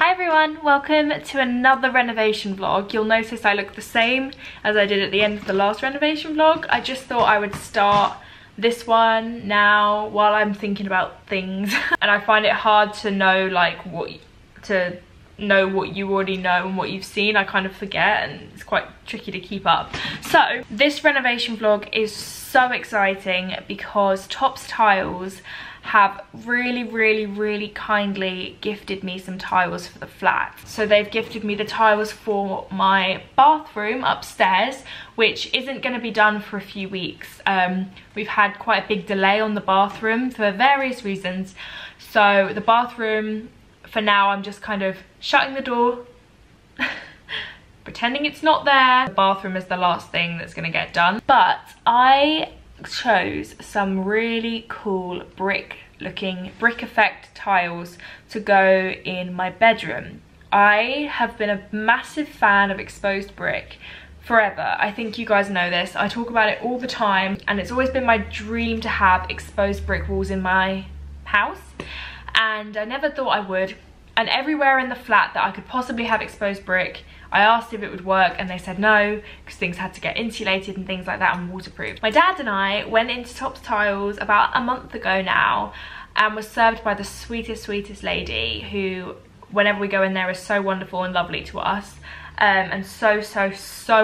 Hi everyone, welcome to another renovation vlog. You'll notice I look the same as I did at the end of the last renovation vlog. I just thought I would start this one now while I'm thinking about things. And I find it hard to know what you already know and what you've seen. I kind of forget and it's quite tricky to keep up. So this renovation vlog is so exciting because Tops Tiles have really kindly gifted me some tiles for the flat. So they've gifted me the tiles for my bathroom upstairs, which isn't going to be done for a few weeks. We've had quite a big delay on the bathroom for various reasons. So the bathroom, for now, I'm just kind of shutting the door, pretending it's not there. The bathroom is the last thing that's going to get done. But I chose some really cool brick effect tiles to go in my bedroom. I have been a massive fan of exposed brick forever. I think you guys know this. I talk about it all the time and it's always been my dream to have exposed brick walls in my house, and I never thought I would. And everywhere in the flat that I could possibly have exposed brick, I asked if it would work and they said no, because things had to get insulated and things like that and waterproof. My dad and I went into Tops Tiles about a month ago now and was served by the sweetest lady who, whenever we go in there, is so wonderful and lovely to us, and so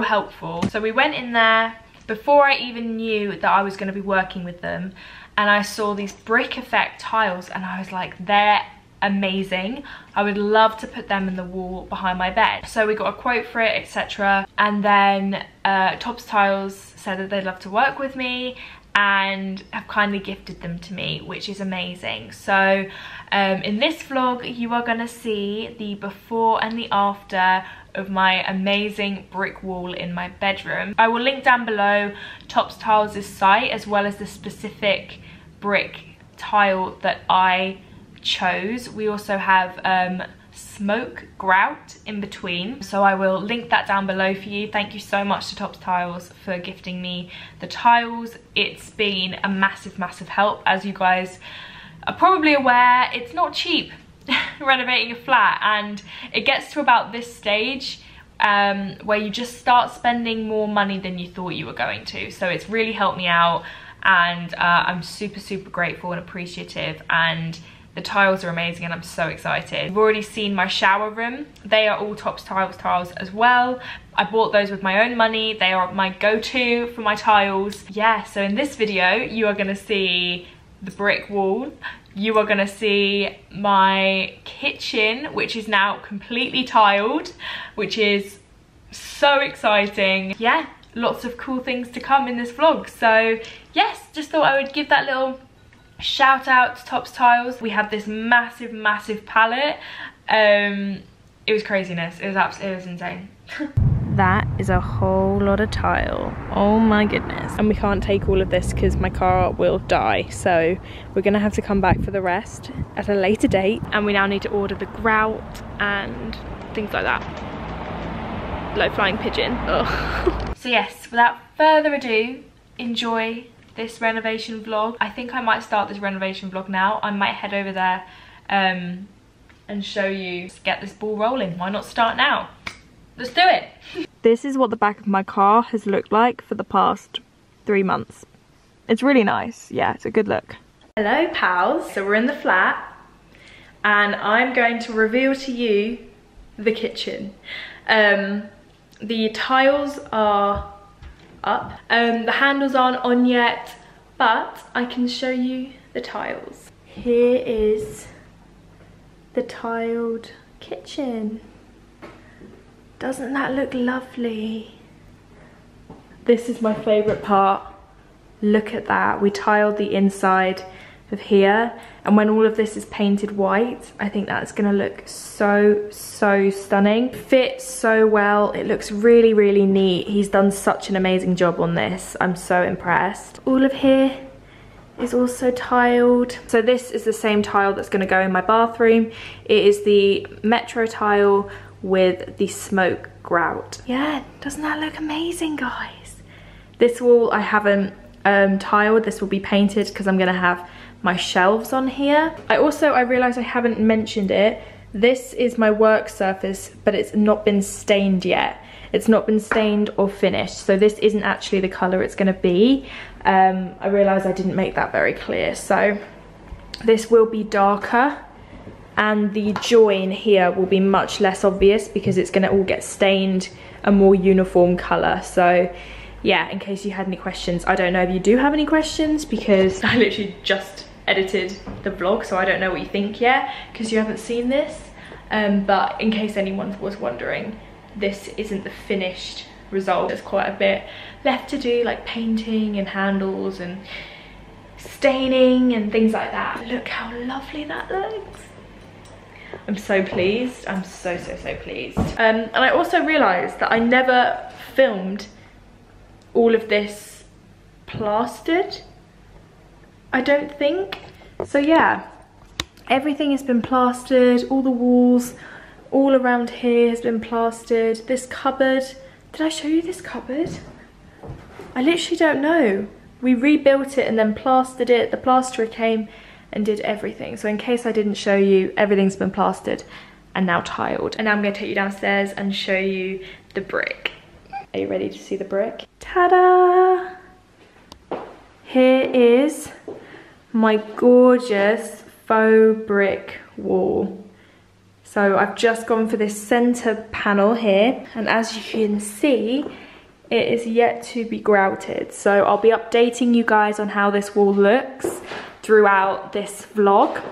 helpful. So we went in there before I even knew that I was going to be working with them, and I saw these brick effect tiles and I was like, they're amazing. I would love to put them in the wall behind my bed. So we got a quote for it, etc. And then Tops Tiles said that they'd love to work with me and have kindly gifted them to me, which is amazing. So in this vlog you are going to see the before and the after of my amazing brick wall in my bedroom. I will link down below Tops Tiles' site as well as the specific brick tile that I chose. We also have smoke grout in between, so I will link that down below for you. Thank you so much to Tops Tiles for gifting me the tiles. It's been a massive help. As you guys are probably aware, it's not cheap renovating a flat, and it gets to about this stage where you just start spending more money than you thought you were going to. So it's really helped me out, and I'm super grateful and appreciative, and the tiles are amazing and I'm so excited. You've already seen my shower room. They are all Tops tiles as well. I bought those with my own money. They are my go-to for my tiles. Yeah, so in this video, you are gonna see the brick wall. You are gonna see my kitchen, which is now completely tiled, which is so exciting. Yeah, lots of cool things to come in this vlog. So yes, just thought I would give that little shout out to Tops Tiles. We had this massive palette. It was craziness. It was insane. That is a whole lot of tile. Oh my goodness. And we can't take all of this because my car will die. So we're gonna have to come back for the rest at a later date. And we now need to order the grout and things like that. Low flying pigeon. Ugh. So yes, without further ado, enjoy this renovation vlog. I think I might start this renovation vlog now. I might head over there and show you, get this ball rolling. Why not start now? Let's do it. This is what the back of my car has looked like for the past 3 months. It's really nice. Yeah, it's a good look. Hello pals. So we're in the flat and I'm going to reveal to you the kitchen. The tiles are up. The handles aren't on yet, but I can show you the tiles. Here is the tiled kitchen. Doesn't that look lovely? This is my favourite part. Look at that. We tiled the inside of here, and when all of this is painted white, I think that's gonna look so stunning. Fits so well. It looks really neat. He's done such an amazing job on this. I'm so impressed. All of here is also tiled. So this is the same tile that's gonna go in my bathroom. It is the Metro tile with the smoke grout. Yeah, doesn't that look amazing, guys? This wall I haven't tiled. This will be painted because I'm gonna have my shelves on here. I realized I haven't mentioned it, This is my work surface, but it's not been stained yet. It's not been stained or finished, so this isn't actually the colour it's going to be. I realised I didn't make that very clear, so this will be darker, and the join here will be much less obvious because it's going to all get stained a more uniform colour. So yeah, in case you had any questions, I don't know if you do have any questions because I literally just edited the vlog, so I don't know what you think yet because you haven't seen this. But in case anyone was wondering, this isn't the finished result. There's quite a bit left to do, like painting and handles and staining and things like that. Look how lovely that looks. I'm so pleased. I'm so pleased. And I also realised that I never filmed all of this plastered, I don't think. So yeah, everything has been plastered, all the walls, all around here has been plastered. This cupboard, did I show you this cupboard? I literally don't know. We rebuilt it and then plastered it. The plasterer came and did everything. So in case I didn't show you, everything's been plastered and now tiled. And now I'm gonna take you downstairs and show you the brick. Are you ready to see the brick? Ta-da! Here is my gorgeous faux brick wall. So I've just gone for this center panel here, and as you can see, it is yet to be grouted. So I'll be updating you guys on how this wall looks throughout this vlog.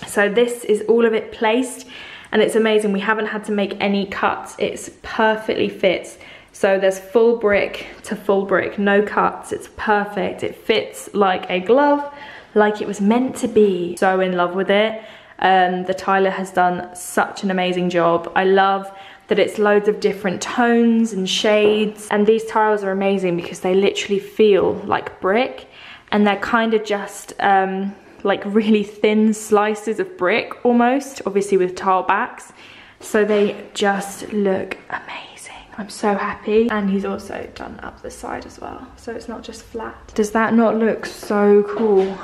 So this is all of it placed, and it's amazing. We haven't had to make any cuts. It's perfectly fits. So there's full brick to full brick, no cuts. It's perfect. It fits like a glove, like it was meant to be. So in love with it. The tiler has done such an amazing job. I love that it's loads of different tones and shades, and these tiles are amazing because they literally feel like brick, and they're kind of just like really thin slices of brick almost, obviously with tile backs, so they just look amazing. I'm so happy. And he's also done up the side as well, so it's not just flat. Does that not look so cool?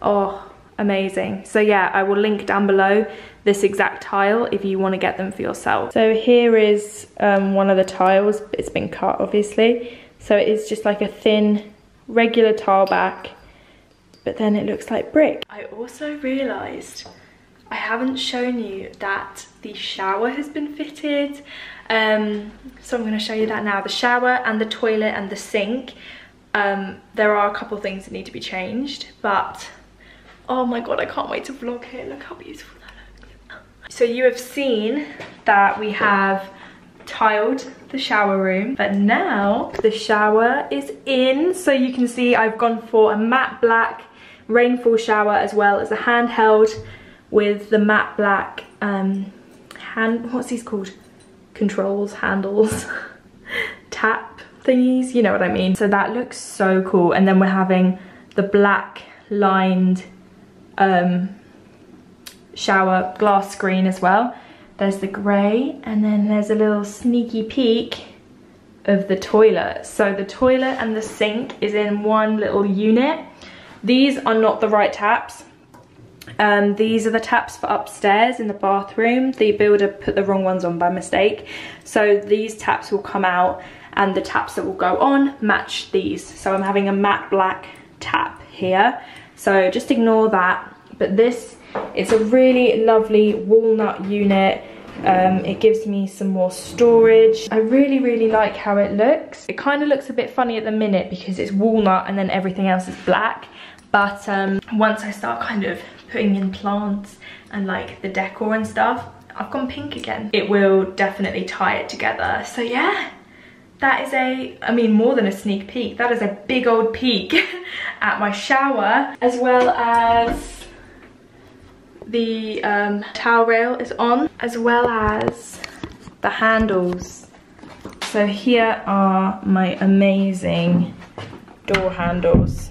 Oh, amazing. So yeah, I will link down below this exact tile if you want to get them for yourself. So here is one of the tiles. It's been cut obviously, so it is just like a thin regular tile back, but then it looks like brick. I also realized I haven't shown you that the shower has been fitted, so I'm going to show you that now. The shower and the toilet and the sink, there are a couple things that need to be changed, but oh my god, I can't wait to vlog here. Look how beautiful that looks. So you have seen that we have tiled the shower room, but now the shower is in. So you can see I've gone for a matte black rainfall shower as well as a handheld with the matte black what's these called? Handles, tap thingies, you know what I mean. So that looks so cool. And then we're having the black lined shower glass screen as well. There's the grey, and then there's a little sneaky peek of the toilet. So the toilet and the sink is in one little unit. These are not the right taps. These are the taps for upstairs in the bathroom. The builder put the wrong ones on by mistake. So these taps will come out, and the taps that will go on match these. So I'm having a matte black tap here. So just ignore that. But this is a really lovely walnut unit. It gives me some more storage. I really like how it looks. It kind of looks a bit funny at the minute because it's walnut and then everything else is black. But once I start kind of putting in plants and like the decor and stuff, I've gone pink again. It will definitely tie it together. So yeah, that is I mean, more than a sneak peek. That is a big old peek at my shower, as well as the towel rail is on, as well as the handles. So here are my amazing door handles.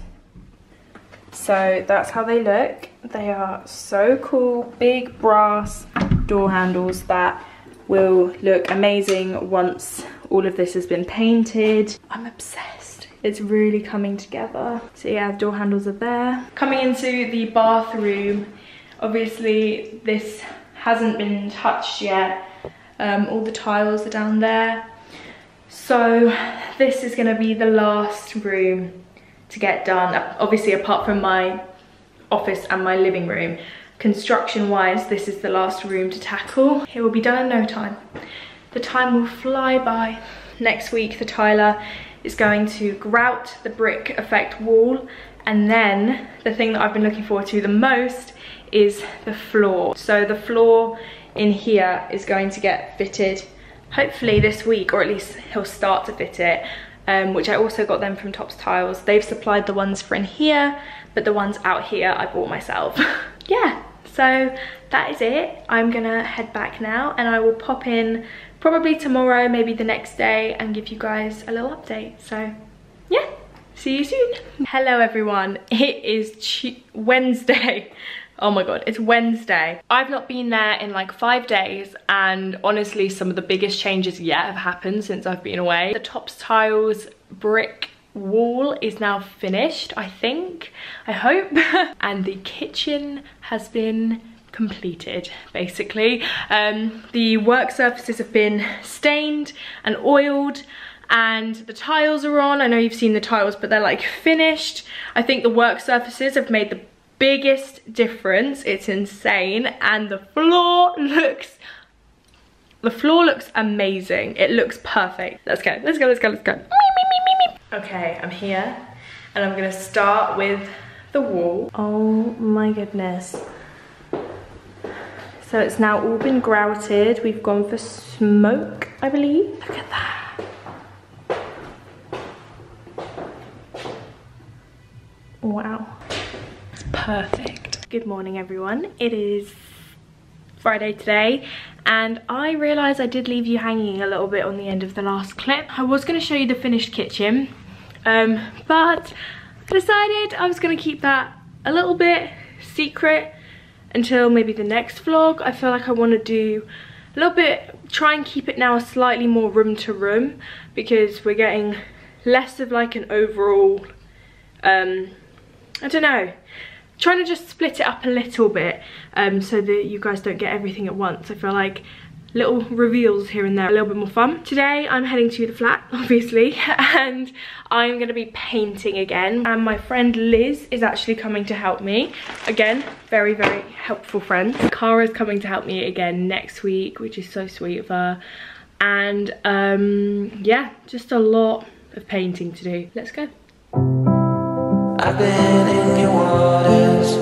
So that's how they look. They are so cool, big brass door handles that will look amazing once all of this has been painted. I'm obsessed. It's really coming together. So yeah, door handles are there. Coming into the bathroom, Obviously this hasn't been touched yet. All the tiles are down there. So this is going to be the last room to get done, obviously apart from my office and my living room. Construction wise, this is the last room to tackle. It will be done in no time. The time will fly by. Next week the tiler is going to grout the brick effect wall, and then the thing that I've been looking forward to the most is the floor. So the floor in here is going to get fitted hopefully this week, or at least he'll start to fit it, which I also got them from Tops Tiles. They've supplied the ones for in here, but the ones out here I bought myself. Yeah, so that is it. I'm gonna head back now, and I will pop in probably tomorrow, maybe the next day, and give you guys a little update. So yeah, see you soon. Hello everyone, it is Wednesday. Oh my god, it's Wednesday. I've not been there in like 5 days, and honestly some of the biggest changes yet have happened since I've been away. The Tops Tiles brick wall is now finished, I think, I hope. And the kitchen has been completed, basically. The work surfaces have been stained and oiled, and the tiles are on. I know you've seen the tiles, but they're like finished. I think the work surfaces have made the biggest difference. It's insane. And the floor looks amazing. It looks perfect. Let's go, let's go, let's go, let's go. Okay, I'm here, and I'm gonna start with the wall. Oh my goodness. So it's now all been grouted. We've gone for smoke, I believe. Look at that. Wow. Perfect. Good morning everyone. It is Friday today, and I realised I did leave you hanging a little bit on the end of the last clip. I was going to show you the finished kitchen, but I decided I was going to keep that a little bit secret until maybe the next vlog. I feel like I want to do a little bit, try and keep it now slightly more room to room, because we're getting less of like an overall, I don't know, trying to just split it up a little bit, so that you guys don't get everything at once. I feel like little reveals here and there are a little bit more fun. Today I'm heading to the flat, obviously, and I'm going to be painting again, and my friend Liz is actually coming to help me again. Very, very helpful friend. Cara's coming to help me again next week, which is so sweet of her. And yeah, just a lot of painting to do. Let's go. I've been in your waters,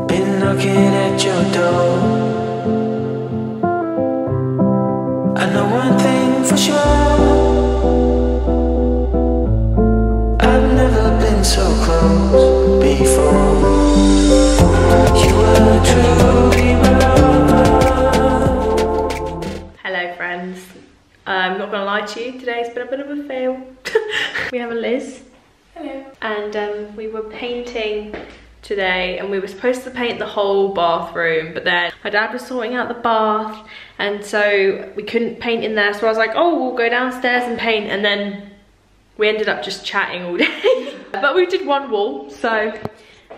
been knocking at your door. I know one thing for sure, I've never been so close before. You were truly my love. Hello friends. I'm not gonna lie to you, today's been a bit of a fail. We have a Liz. Hello. And we were painting today, and we were supposed to paint the whole bathroom, but then my dad was sorting out the bath, and so we couldn't paint in there. So I was like, oh, we'll go downstairs and paint, and then we ended up just chatting all day. But we did one wall, so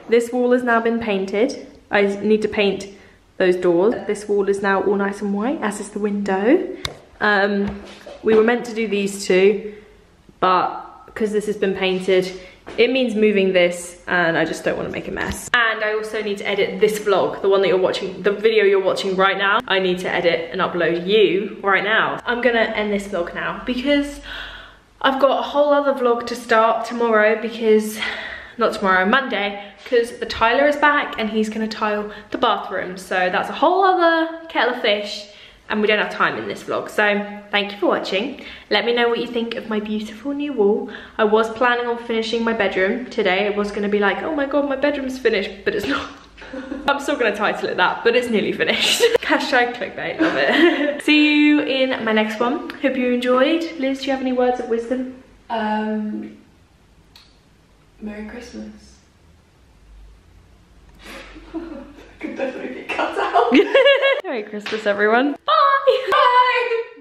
this wall has now been painted. I need to paint those doors. This wall is now all nice and white, as is the window. We were meant to do these two, but because this has been painted, it means moving this, and I just don't want to make a mess. And I also need to edit this vlog, the one that you're watching, the video you're watching right now. I need to edit and upload you right now. I'm gonna end this vlog now because I've got a whole other vlog to start tomorrow, because, not tomorrow, Monday, because the tiler is back and he's gonna tile the bathroom. So that's a whole other kettle of fish, and we don't have time in this vlog. So thank you for watching. Let me know what you think of my beautiful new wall. I was planning on finishing my bedroom today. It was gonna be like, oh my god, my bedroom's finished, but it's not. I'm still gonna title it that, but it's nearly finished. Hashtag clickbait, love it. See you in my next one. Hope you enjoyed. Liz, do you have any words of wisdom? Merry Christmas. Could definitely be cut out. Merry Christmas, everyone. Bye. Bye.